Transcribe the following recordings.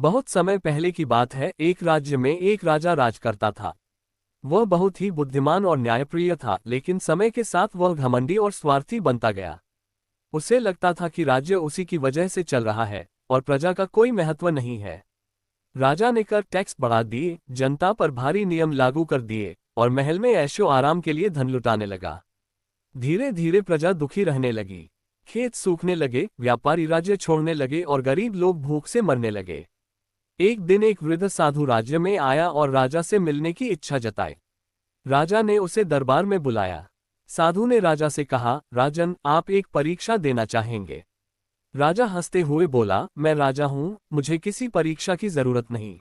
बहुत समय पहले की बात है, एक राज्य में एक राजा राज करता था। वह बहुत ही बुद्धिमान और न्यायप्रिय था, लेकिन समय के साथ वह घमंडी और स्वार्थी बनता गया। उसे लगता था कि राज्य उसी की वजह से चल रहा है और प्रजा का कोई महत्व नहीं है। राजा ने कर टैक्स बढ़ा दिए, जनता पर भारी नियम लागू कर दिए और महल में ऐशो आराम के लिए धन लुटाने लगा। धीरे धीरे प्रजा दुखी रहने लगी। खेत सूखने लगे, व्यापारी राज्य छोड़ने लगे और गरीब लोग भूख से मरने लगे। एक दिन एक वृद्ध साधु राज्य में आया और राजा से मिलने की इच्छा जताई। राजा ने उसे दरबार में बुलाया। साधु ने राजा से कहा, राजन, आप एक परीक्षा देना चाहेंगे? राजा हंसते हुए बोला, मैं राजा हूं, मुझे किसी परीक्षा की जरूरत नहीं।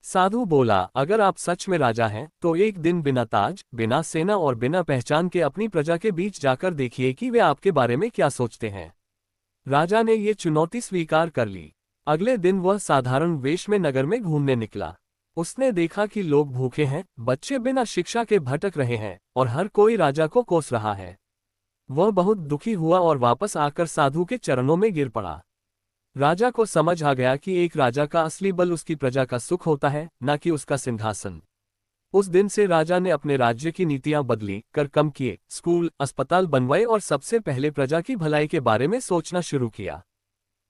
साधु बोला, अगर आप सच में राजा हैं तो एक दिन बिना ताज, बिना सेना और बिना पहचान के अपनी प्रजा के बीच जाकर देखिए कि वे आपके बारे में क्या सोचते हैं। राजा ने ये चुनौती स्वीकार कर ली। अगले दिन वह साधारण वेश में नगर में घूमने निकला। उसने देखा कि लोग भूखे हैं, बच्चे बिना शिक्षा के भटक रहे हैं और हर कोई राजा को कोस रहा है। वह बहुत दुखी हुआ और वापस आकर साधु के चरणों में गिर पड़ा। राजा को समझ आ गया कि एक राजा का असली बल उसकी प्रजा का सुख होता है, न कि उसका सिंहासन। उस दिन से राजा ने अपने राज्य की नीतियां बदली, कर कम किए, स्कूल, अस्पताल बनवाए और सबसे पहले प्रजा की भलाई के बारे में सोचना शुरू किया।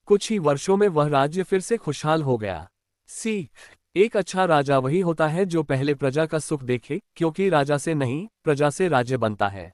कुछ ही वर्षों में वह राज्य फिर से खुशहाल हो गया। सीख: एक अच्छा राजा वही होता है जो पहले प्रजा का सुख देखे, क्योंकि राजा से नहीं, प्रजा से राज्य बनता है।